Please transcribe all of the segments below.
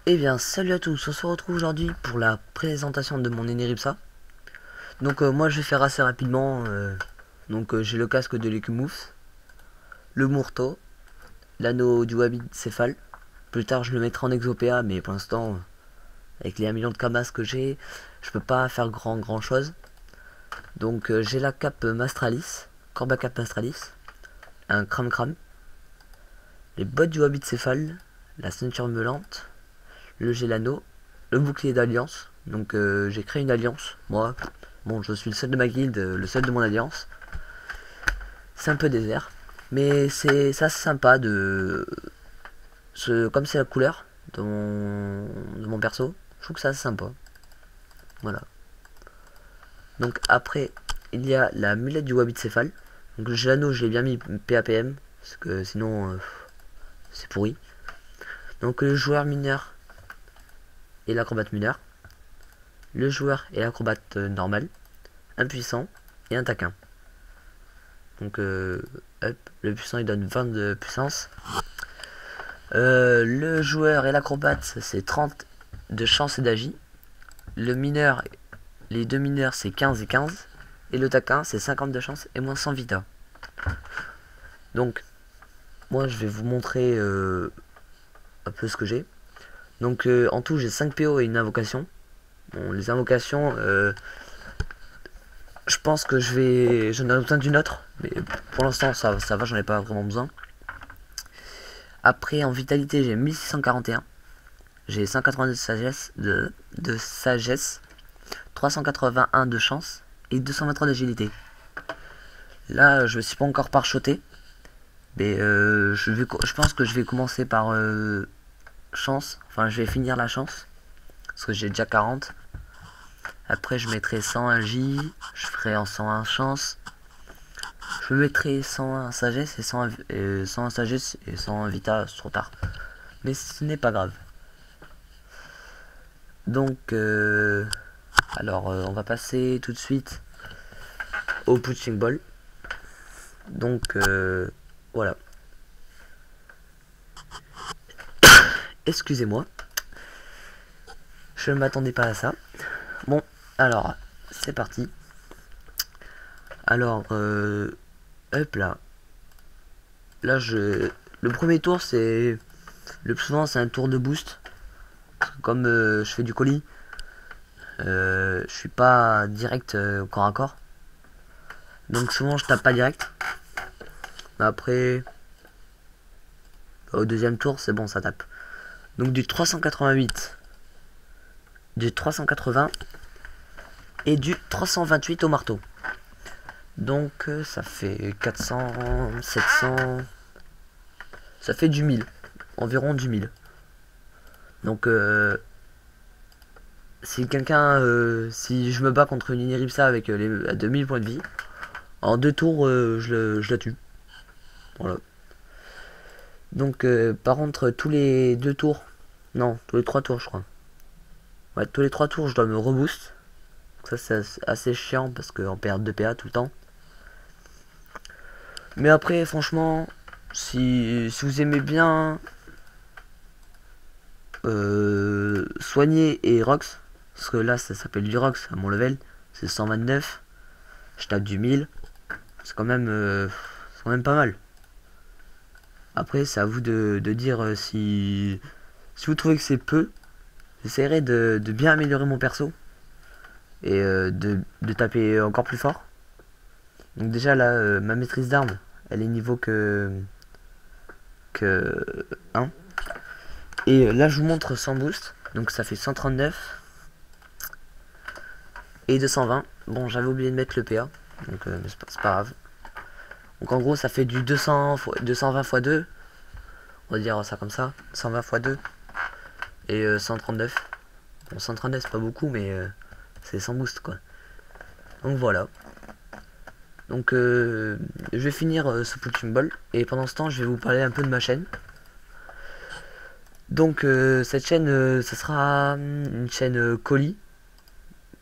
Eh bien, salut à tous, on se retrouve aujourd'hui pour la présentation de mon Eneripsa. Donc moi je vais faire assez rapidement. J'ai le casque de l'écumouf, le Mourto, l'anneau du Wabid Céphale. Plus tard je le mettrai en Exopéa, mais pour l'instant, avec les 1 million de cabas que j'ai, je peux pas faire grand chose. Donc j'ai la cape Mastralis, Corba Cap Mastralis, un Cram, les bottes du Wabid Céphale, la ceinture meulante, le Gélano, le bouclier d'alliance. Donc j'ai créé une alliance, moi. Bon, je suis le seul de ma guilde, le seul de mon alliance. C'est un peu désert, mais c'est ça, c'est sympa de comme c'est la couleur de mon perso. Je trouve que ça c'est sympa. Voilà. Donc après, il y a la mulette du Wabid Céphale. Donc le Gelano, je l'ai bien mis PAPM parce que sinon c'est pourri. Donc le joueur mineur et l'acrobate mineur, le joueur et l'acrobate normal, un puissant et un taquin. Donc hop, le puissant il donne 20 de puissance. Le joueur et l'acrobate c'est 30 de chance et d'agi. Le mineur, les deux mineurs c'est 15 et 15. Et le taquin c'est 50 de chance et moins 100 vita. Donc moi je vais vous montrer un peu ce que j'ai. Donc en tout j'ai 5 PO et une invocation. Bon, les invocations, je pense que j'en ai besoin d'une autre. Mais pour l'instant ça va, j'en ai pas vraiment besoin. Après en vitalité j'ai 1641. J'ai 182 de sagesse, 381 de chance et 223 d'agilité. Là je me suis pas encore parchoté. Mais je pense que je vais commencer par chance. Enfin je vais finir la chance. Parce que j'ai déjà 40. Après je mettrai 101 J. Je ferai en 101 chance. Je mettrai 101 sagesse et 101 sagesse et 101 vita, c'est trop tard. Mais ce n'est pas grave. Donc on va passer tout de suite au punching ball. Donc voilà. Excusez-moi. Je ne m'attendais pas à ça. Bon, alors, c'est parti. Alors, hop là. Là, le premier tour, c'est... Le plus souvent, c'est un tour de boost. Comme je fais du colis, je suis pas direct corps à corps. Donc souvent, je tape pas direct. Après, au deuxième tour, c'est bon, ça tape. Donc du 388, du 380 et du 328 au marteau. Donc ça fait 400, 700, ça fait du 1000, environ du 1000. Donc si si je me bats contre une Ineripsa avec à 2000 points de vie, en 2 tours je la tue. Voilà. Donc par contre tous les 2 tours, non, tous les 3 tours je crois. Ouais, tous les 3 tours je dois me reboost. Ça c'est assez chiant parce qu'en période de PA tout le temps. Mais après franchement, si vous aimez bien soigner et Rox, parce que là ça s'appelle du Rox à mon level, c'est 129, je tape du 1000, c'est quand même pas mal. Après c'est à vous de dire si vous trouvez que c'est peu. J'essaierai de bien améliorer mon perso et de taper encore plus fort. Donc déjà là ma maîtrise d'armes elle est niveau que 1. Et là je vous montre sans boost. Donc ça fait 139 et 220. Bon j'avais oublié de mettre le PA. Donc c'est pas grave. Donc en gros ça fait du 220 x 2. On va dire ça comme ça. 120 x 2. Et 139. Bon 139 c'est pas beaucoup mais c'est sans boost quoi. Donc voilà. Donc je vais finir ce punching ball. Et pendant ce temps je vais vous parler un peu de ma chaîne. Donc cette chaîne ça sera une chaîne colis.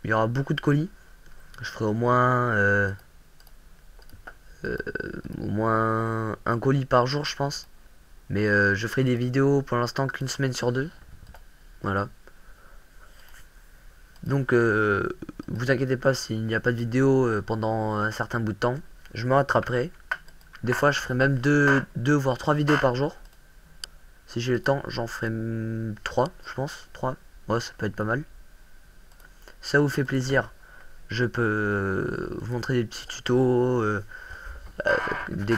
Il y aura beaucoup de colis. Je ferai au moins un colis par jour je pense. Mais je ferai des vidéos pour l'instant qu'une semaine sur deux. Voilà. Donc vous inquiétez pas s'il n'y a pas de vidéo pendant un certain bout de temps. Je me rattraperai. Des fois je ferai même deux voire 3 vidéos par jour. Si j'ai le temps, j'en ferai 3, je pense. 3. Ouais, ça peut être pas mal. Si ça vous fait plaisir, je peux vous montrer des petits tutos, des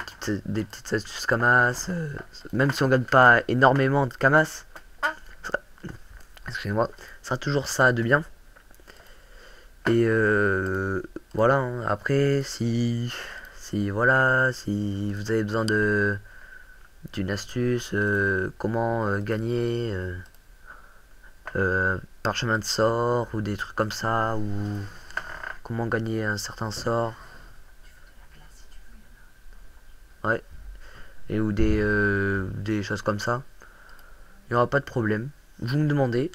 petites astuces Camas. Même si on gagne pas énormément de Camas, excusez-moi, ça sera toujours ça de bien. Et voilà, hein. Après, voilà, si vous avez besoin d'une astuce, comment gagner par chemin de sort ou des trucs comme ça, ou comment gagner un certain sort, ouais, et ou des choses comme ça, il n'y aura pas de problème. Vous me demandez,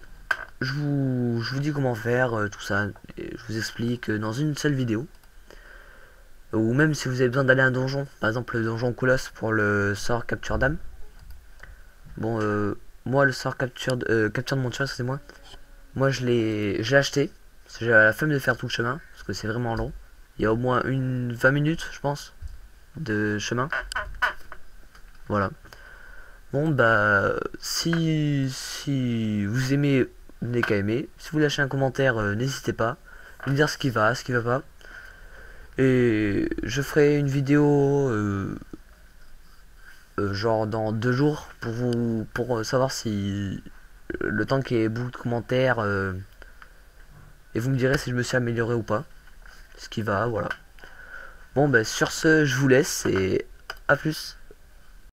je vous dis comment faire tout ça, et je vous explique dans une seule vidéo. Ou même si vous avez besoin d'aller à un donjon, par exemple le donjon Colosse pour le sort capture d'âme. Bon, moi le sort capture de monture, excusez-moi. Moi je l'ai acheté, parce que j'avais la flemme de faire tout le chemin, parce que c'est vraiment long. Il y a au moins 20 minutes, je pense, de chemin. Voilà. Bon bah, si vous aimez, vous n'avez qu'à aimer. Si vous lâchez un commentaire, n'hésitez pas à me dire ce qui va pas. Et je ferai une vidéo genre dans 2 jours pour savoir si le temps qu'il y ait beaucoup de commentaires et vous me direz si je me suis amélioré ou pas. Ce qui va, voilà. Bon bah sur ce je vous laisse et à plus.